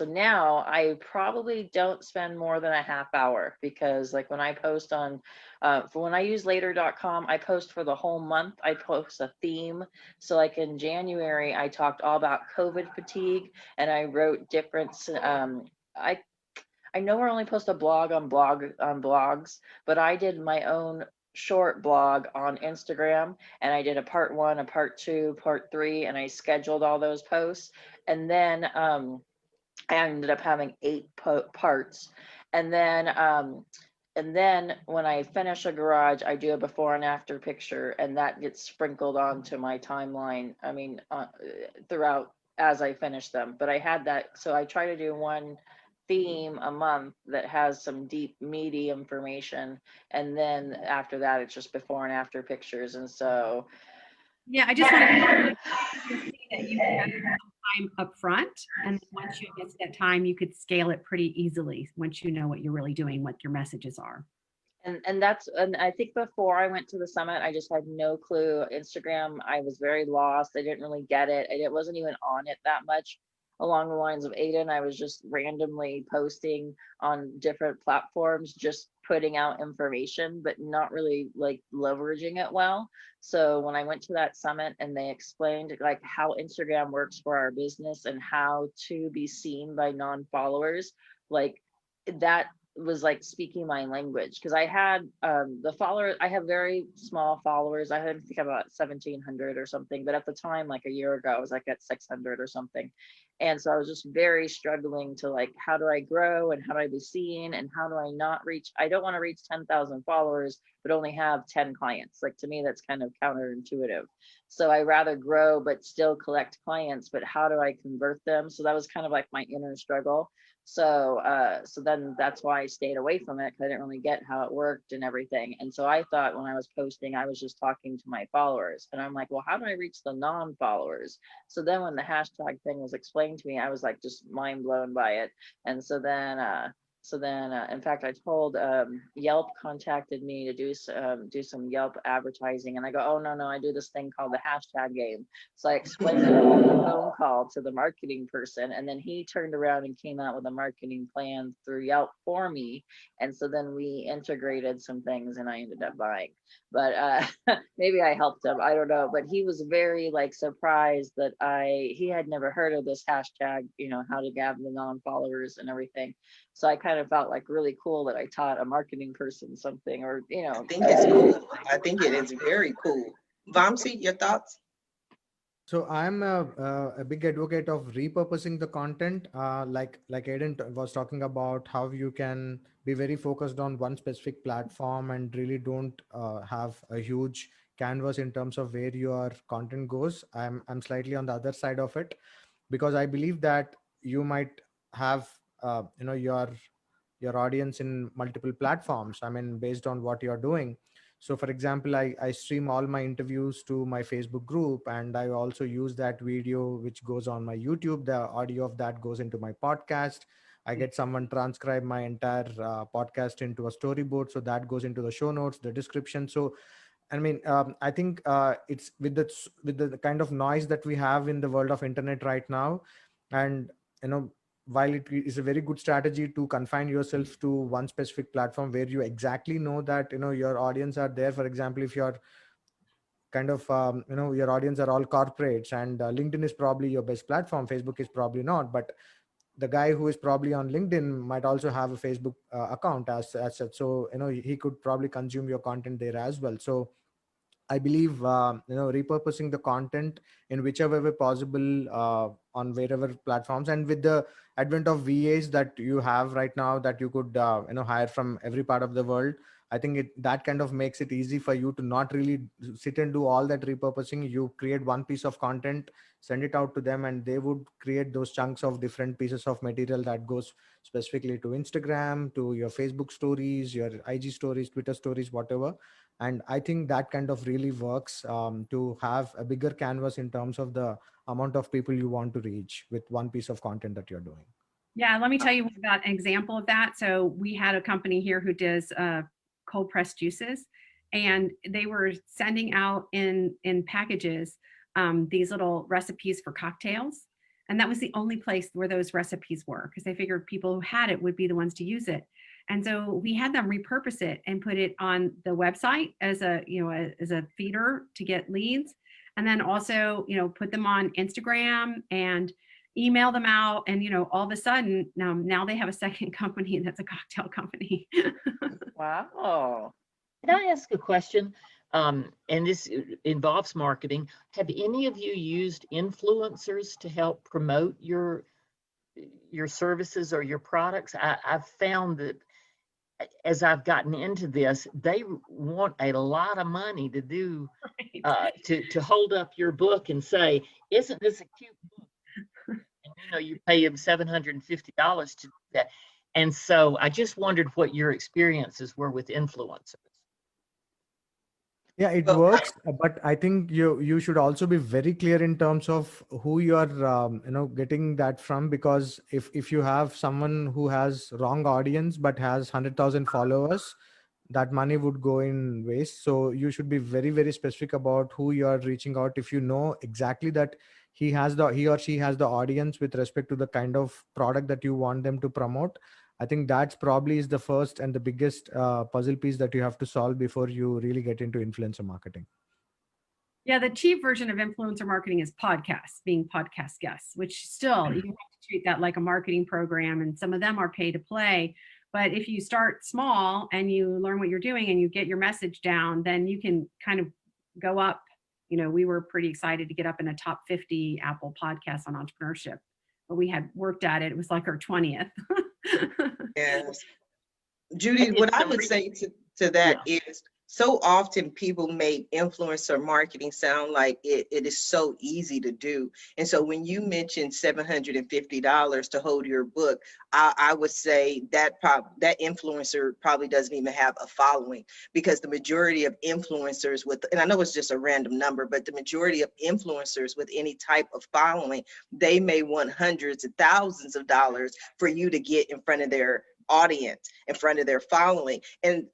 now I probably don't spend more than a half hour, because like when I post on, when I use later.com, I post for the whole month. I post a theme. So like in January, I talked all about COVID fatigue, and I wrote different, I know we're only supposed to blog on blogs, but I did my own short blog on Instagram, and I did a part 1, a part 2, part 3, and I scheduled all those posts. And then I ended up having 8 parts. And then when I finish a garage, I do a before and after picture, and that gets sprinkled onto my timeline. I mean, throughout as I finish them. But I had that, so I try to do one theme a month that has some deep, meaty information, and then after that, it's just before and after pictures. And so, Yeah, I just want to see that you have some time up front, and then once you get to that time, you could scale it pretty easily once you know what you're really doing, what your messages are. and I think before I went to the summit, I just had no clue. Instagram, I was very lost. I didn't really get it. I wasn't even on it that much. Along the lines of Aiden, I was just randomly posting on different platforms, just putting out information, but not really like leveraging it well. So when I went to that summit and they explained like how Instagram works for our business and how to be seen by non-followers, like that was like speaking my language, because I had the followers. I have very small followers. I think about 1,700 or something, but at the time, like a year ago, I was like at 600 or something. And so I was just very struggling to like, how do I grow and how do I be seen and how do I not reach, I don't want to reach 10,000 followers but only have 10 clients. Like, to me, that's kind of counterintuitive. So I rather grow but still collect clients, but how do I convert them? So that was kind of like my inner struggle. So then that's why I stayed away from it, because I didn't really get how it worked and everything. And so I thought when I was posting, I was just talking to my followers, and I'm like, well, how do I reach the non-followers? So then when the hashtag thing was explained to me, I was like just mind blown by it. And so then in fact, I told Yelp contacted me to do some Yelp advertising, and I go, oh no, I do this thing called the hashtag game. So I explained it on the phone call to the marketing person, and then he turned around and came out with a marketing plan through Yelp for me. And so then we integrated some things, and I ended up buying. But maybe I helped him, I don't know. But he was very like surprised that he had never heard of this hashtag, how to gather the non-followers and everything. So I kind of felt like really cool that I taught a marketing person something, or I think it's cool. I think it is very cool. Vamsi, your thoughts? So I'm a big advocate of repurposing the content. Like Aiden was talking about, how you can be very focused on one specific platform and really don't have a huge canvas in terms of where your content goes. I'm slightly on the other side of it, because I believe that you might have your audience in multiple platforms. I mean, based on what you're doing. So for example, I stream all my interviews to my Facebook group, and I also use that video which goes on my YouTube. The audio of that goes into my podcast. I get someone transcribe my entire podcast into a storyboard, so that goes into the show notes, the description. So I mean, I think it's with the kind of noise that we have in the world of internet right now, and while it is a very good strategy to confine yourself to one specific platform where you exactly know that your audience are there. For example, if you're kind of your audience are all corporates, and LinkedIn is probably your best platform, Facebook is probably not, but the guy who is probably on LinkedIn might also have a Facebook account as such. So he could probably consume your content there as well. So I believe repurposing the content in whichever way possible on wherever platforms, and with the advent of VAs that you have right now, that you could hire from every part of the world. I think that kind of makes it easy for you to not really sit and do all that repurposing. You create one piece of content, send it out to them, and they would create those chunks of different pieces of material that goes specifically to Instagram, to your Facebook stories, your IG stories, Twitter stories, whatever. And I think that kind of really works to have a bigger canvas in terms of the amount of people you want to reach with one piece of content that you're doing. Yeah, let me tell you about an example of that. So we had a company here who does cold pressed juices, and they were sending out in packages these little recipes for cocktails. And that was the only place where those recipes were, because they figured people who had it would be the ones to use it. And so we had them repurpose it and put it on the website as as a feeder to get leads. And then also, put them on Instagram and email them out. And, all of a sudden now they have a second company that's a cocktail company. wow. Can I ask a question? And this involves marketing. Have any of you used influencers to help promote your services or your products? I've found that as I've gotten into this, they want a lot of money to do to hold up your book and say, "Isn't this a cute book?" And you pay them $750 to do that. And so I just wondered what your experiences were with influencers. Yeah, it Well, works, but I think you should also be very clear in terms of who you are getting that from, because if you have someone who has wrong audience but has 100,000 followers, that money would go in waste. So you should be very, very specific about who you are reaching out. If you know exactly that he or she has the audience with respect to the kind of product that you want them to promote, I think that's probably is the first and the biggest puzzle piece that you have to solve before you really get into influencer marketing. Yeah, the cheap version of influencer marketing is podcasts, being podcast guests, which still you have to treat that like a marketing program, and some of them are pay to play. But if you start small and you learn what you're doing and you get your message down, then you can kind of go up. We were pretty excited to get up in a top 50 Apple podcasts on entrepreneurship, but we had worked at it. It was like our 20th. yes. Judy, what I would say to that is, so often people make influencer marketing sound like it is so easy to do. And so when you mentioned $750 to hold your book, I would say that influencer probably doesn't even have a following, because the majority of influencers and I know it's just a random number, but the majority of influencers with any type of following, they may want hundreds of thousands of dollars for you to get in front of their audience, in front of their following. And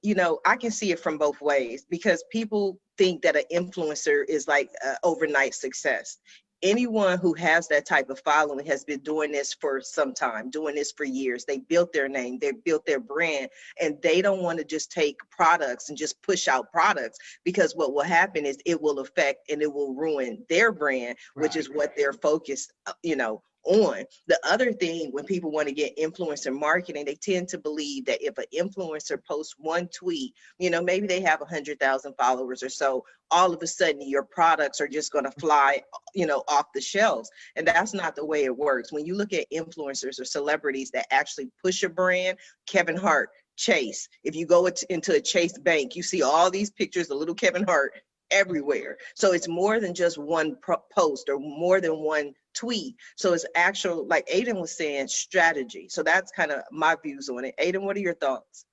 I can see it from both ways, because people think that an influencer is like overnight success. Anyone who has that type of following has been doing this for some time, doing this for years. They built their name, they built their brand, and they don't want to just take products and just push out products, because what will happen is it will affect and it will ruin their brand, which is what they're focused, on. The other thing, when people want to get influencer marketing, they tend to believe that if an influencer posts one tweet, maybe they have 100,000 followers or so, all of a sudden your products are just going to fly, off the shelves. And that's not the way it works. When you look at influencers or celebrities that actually push a brand, Kevin Hart, Chase, if you go into a Chase bank, you see all these pictures of little Kevin Hart everywhere. So it's more than just one post or more than one tweet. So it's actual, like Aiden was saying, strategy. So that's kind of my views on it. Aiden, what are your thoughts?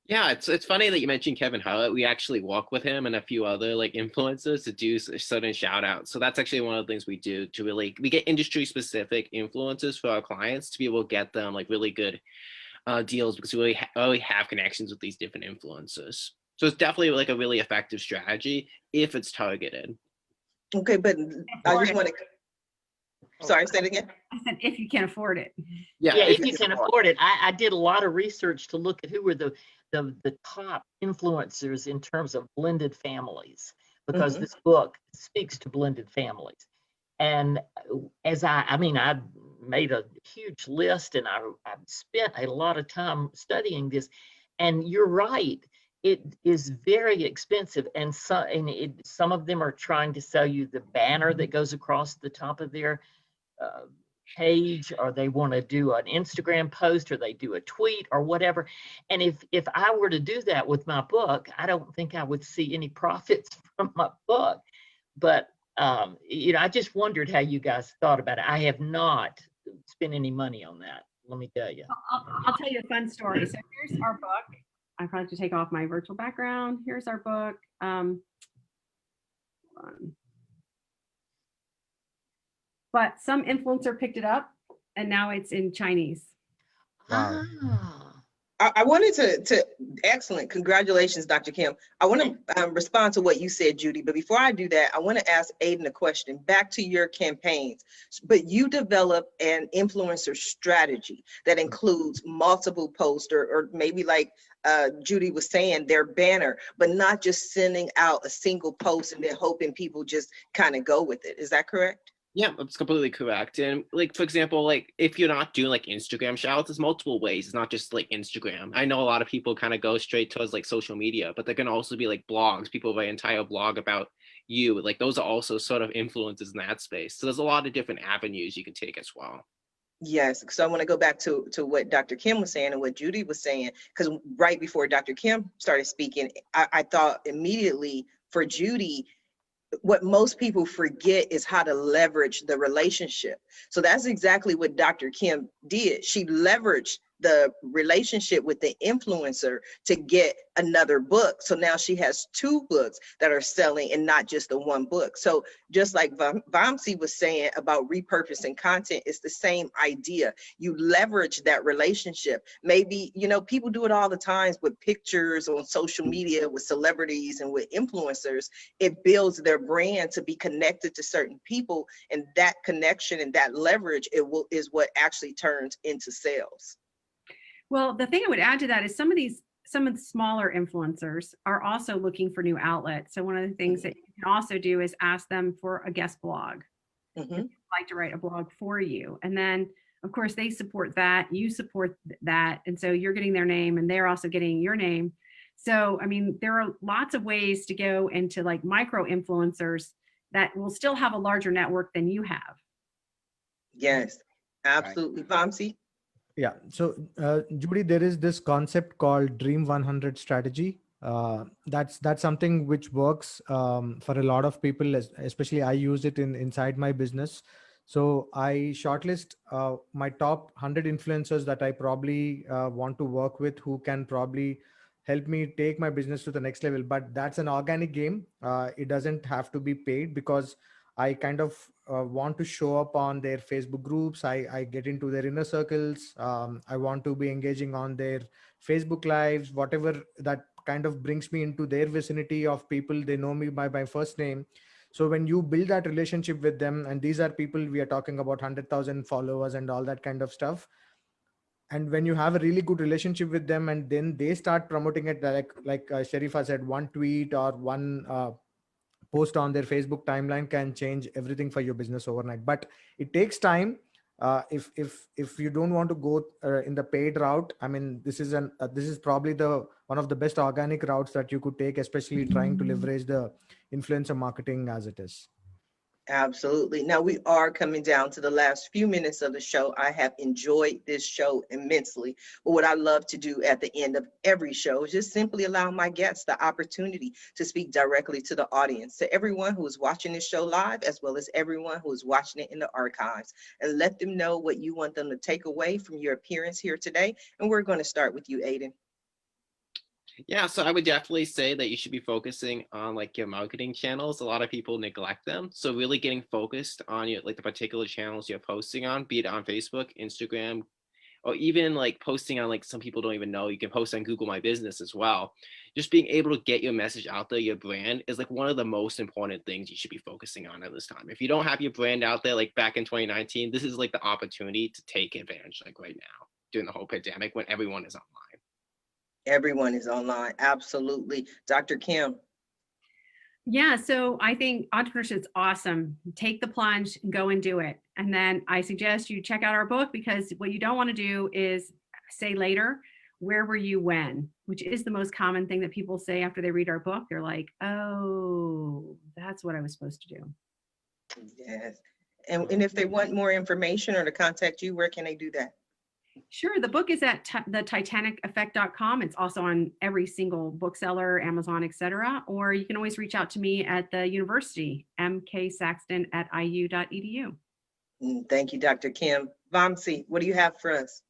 Yeah, it's funny that you mentioned Kevin Hart. We actually walk with him and a few other influencers to do certain shout outs. So that's actually one of the things we do to we get industry specific influencers for our clients to be able to get them really good deals, because we really have connections with these different influencers. So it's definitely a really effective strategy if it's targeted. Okay, but I just want to, sorry, say it again. I said, if you can afford it. Yeah, if you can afford it. I did a lot of research to look at who were the top influencers in terms of blended families, because this book speaks to blended families. And as I made a huge list, and I spent a lot of time studying this. And you're right, it is very expensive. And some of them are trying to sell you the banner that goes across the top of their page, or they want to do an Instagram post, or they do a tweet or whatever. And if I were to do that with my book, I don't think I would see any profits from my book. But I just wondered how you guys thought about it. I have not spent any money on that, let me tell you. I'll tell you a fun story. So here's our book. I probably have to take off my virtual background. Here's our book. Hold on. But some influencer picked it up, and now it's in Chinese. Wow. I wanted to excellent. Congratulations, Dr. Kim. I want to respond to what you said, Judy. But before I do that, I want to ask Aiden a question back to your campaigns. But you develop an influencer strategy that includes multiple posts, or maybe like Judy was saying, their banner, but not just sending out a single post and then hoping people just kind of go with it. Is that correct? Yeah, that's completely correct. And like, for example, like if you're not doing like Instagram shout outs, there's multiple ways. It's not just like Instagram. I know a lot of people kind of go straight towards like social media, but there can also be like blogs. People write an entire blog about you. Like those are also sort of influences in that space. So there's a lot of different avenues you can take as well. Yes, so I want to go back to what Dr. Kim was saying and what Judy was saying, because right before Dr. Kim started speaking, I thought immediately for Judy, what most people forget is how to leverage the relationship. So that's exactly what Dr. Kim did. She leveraged the relationship with the influencer to get another book. So now she has 2 books that are selling and not just the 1 book. So just like Vamsi was saying about repurposing content, it's the same idea. You leverage that relationship. Maybe, you know, people do it all the time with pictures on social media with celebrities and with influencers. It builds their brand to be connected to certain people, and that connection and that leverage is what actually turns into sales. Well, the thing I would add to that is some of the smaller influencers are also looking for new outlets. So one of the things that you can also do is ask them for a guest blog. If they'd like to write a blog for you. And then of course they support that, you support that. And so you're getting their name and they're also getting your name. So, I mean, there are lots of ways to go into like micro influencers that will still have a larger network than you have. Yes, absolutely. Vamsi? Yeah. So, Judy, there is this concept called Dream 100 strategy. That's something which works for a lot of people, especially I use it inside my business. So I shortlist my top 100 influencers that I probably want to work with, who can probably help me take my business to the next level. But that's an organic game. It doesn't have to be paid, because I kind of want to show up on their Facebook groups. I get into their inner circles. I want to be engaging on their Facebook lives, whatever that kind of brings me into their vicinity of people. They know me by my first name. So when you build that relationship with them, and these are people, we are talking about 100,000 followers and all that kind of stuff. And when you have a really good relationship with them, and then they start promoting it, like Sharifa said, one tweet or one post on their Facebook timeline can change everything for your business overnight. But it takes time. If you don't want to go in the paid route, I mean, this is probably the one of the best organic routes that you could take, especially trying to leverage the influencer marketing as it is. Absolutely. Now we are coming down to the last few minutes of the show. I have enjoyed this show immensely. But what I love to do at the end of every show is just simply allow my guests the opportunity to speak directly to the audience, to everyone who is watching this show live, as well as everyone who is watching it in the archives, and let them know what you want them to take away from your appearance here today. And we're going to start with you, Aiden. Yeah, so I would definitely say that you should be focusing on like your marketing channels. A lot of people neglect them. So really getting focused on your like the particular channels you're posting on, be it on Facebook, Instagram, or even like posting on like some people don't even know. You can post on Google My Business as well. Just being able to get your message out there, your brand is like one of the most important things you should be focusing on at this time. If you don't have your brand out there, like back in 2019, this is like the opportunity to take advantage, like right now during the whole pandemic when everyone is online. Everyone is online. Absolutely. Dr. Kim. Yeah, so I think entrepreneurship is awesome. Take the plunge and go and do it. And then I suggest you check out our book, because what you don't want to do is say later, where were you when? Which is the most common thing that people say after they read our book. They're like, oh, that's what I was supposed to do. Yes. And if they want more information or to contact you, where can they do that? Sure. The book is at thetitaniceffect.com. It's also on every single bookseller, Amazon, etc. Or you can always reach out to me at the university, mksaxton@iu.edu. Thank you, Dr. Kim. Vamsi, what do you have for us?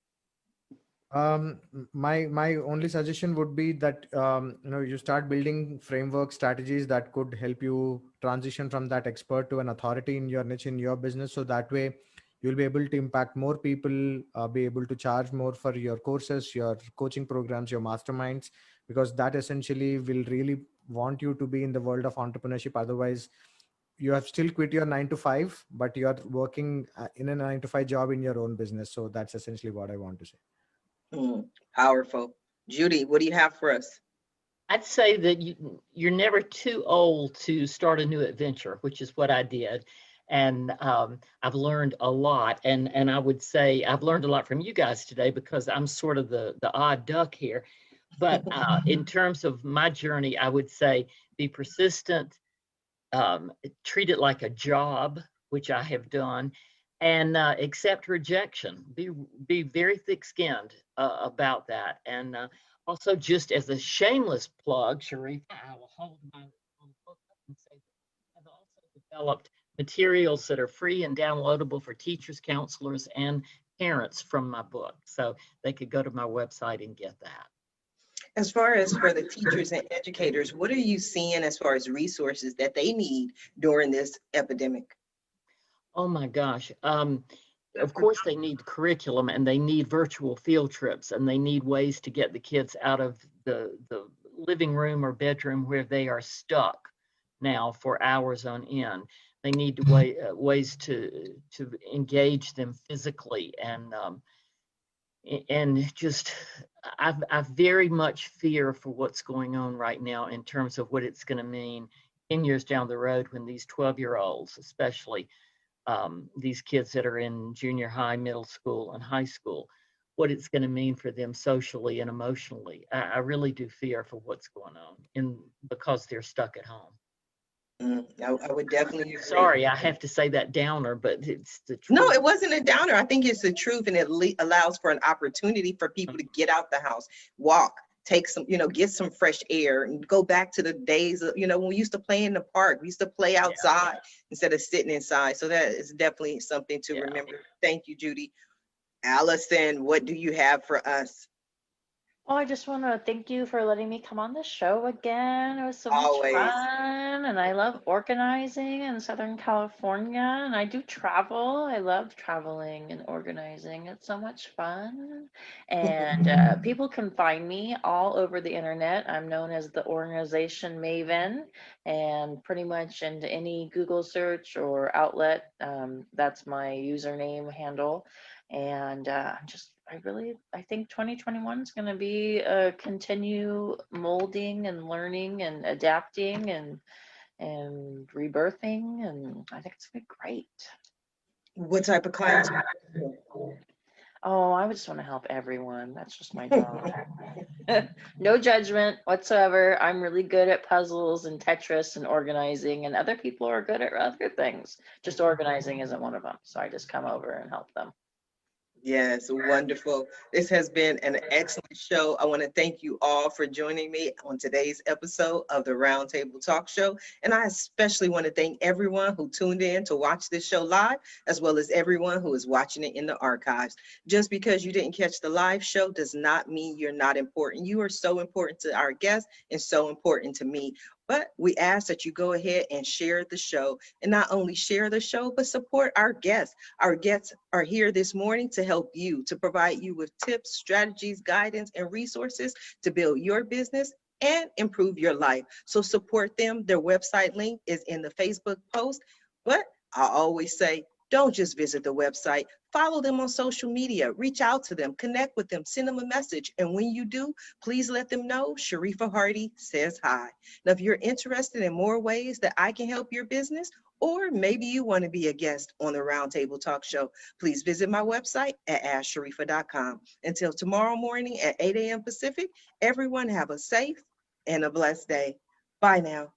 My only suggestion would be that you start building framework strategies that could help you transition from that expert to an authority in your niche, in your business. So that way you'll be able to impact more people, be able to charge more for your courses, your coaching programs, your masterminds, because that essentially will really want you to be in the world of entrepreneurship. Otherwise, you have still quit your 9 to 5, but you're working in a 9 to 5 job in your own business. So that's essentially what I want to say. Powerful. Judy, what do you have for us? I'd say that you're never too old to start a new adventure, which is what I did. And I've learned a lot. And I would say I've learned a lot from you guys today because I'm sort of the odd duck here. But in terms of my journey, I would say be persistent, treat it like a job, which I have done, and accept rejection. Be very thick-skinned about that. And also, just as a shameless plug, Sharifa, I will hold my own book up and say that I've also developed materials that are free and downloadable for teachers, counselors, and parents from my book. So they could go to my website and get that. As far as for the teachers and educators, what are you seeing as far as resources that they need during this epidemic? Oh my gosh. Of course, they need curriculum and they need virtual field trips and they need ways to get the kids out of the living room or bedroom where they are stuck now for hours on end. They need ways to engage them physically and just I very much fear for what's going on right now in terms of what it's going to mean 10 years down the road when these 12-year-olds, especially these kids that are in junior high, middle school, and high school, what it's going to mean for them socially and emotionally. I really do fear for what's going on because they're stuck at home. I would definitely agree. Sorry, I have to say that downer, but it's the truth. No, it wasn't a downer. I think it's the truth, and it allows for an opportunity for people to get out the house, walk, take some, get some fresh air, and go back to the days of, when we used to play in the park. We used to play outside instead of sitting inside. So that is definitely something to remember. Thank you, Judy. Allison, what do you have for us? Oh, I just want to thank you for letting me come on the show again. It was so Always. much fun, and I love organizing in Southern California, and I do travel. I love traveling and organizing. It's so much fun, and people can find me all over the internet. I'm known as the organization Maven, and pretty much into any Google search or outlet, that's my username handle. And I think 2021 is going to be a continue molding and learning and adapting and rebirthing, and I think it's going to be great. What type of clients? Oh, I just want to help everyone. That's just my job. No judgment whatsoever. I'm really good at puzzles and Tetris and organizing, and other people are good at other things. Just organizing isn't one of them. So I just come over and help them. Yes, wonderful. This has been an excellent show. I want to thank you all for joining me on today's episode of the Roundtable Talk Show. And I especially want to thank everyone who tuned in to watch this show live, as well as everyone who is watching it in the archives. Just because you didn't catch the live show does not mean you're not important. You are so important to our guests and so important to me. But we ask that you go ahead and share the show, and not only share the show, but support our guests. Our guests are here this morning to help you, to provide you with tips, strategies, guidance, and resources to build your business and improve your life. So support them. Their website link is in the Facebook post. But I always say, don't just visit the website. Follow them on social media, reach out to them, connect with them, send them a message. And when you do, please let them know Sharifa Hardy says hi. Now, if you're interested in more ways that I can help your business, or maybe you want to be a guest on the Roundtable Talk Show, please visit my website at asksharifa.com. Until tomorrow morning at 8 a.m. Pacific, everyone have a safe and a blessed day. Bye now.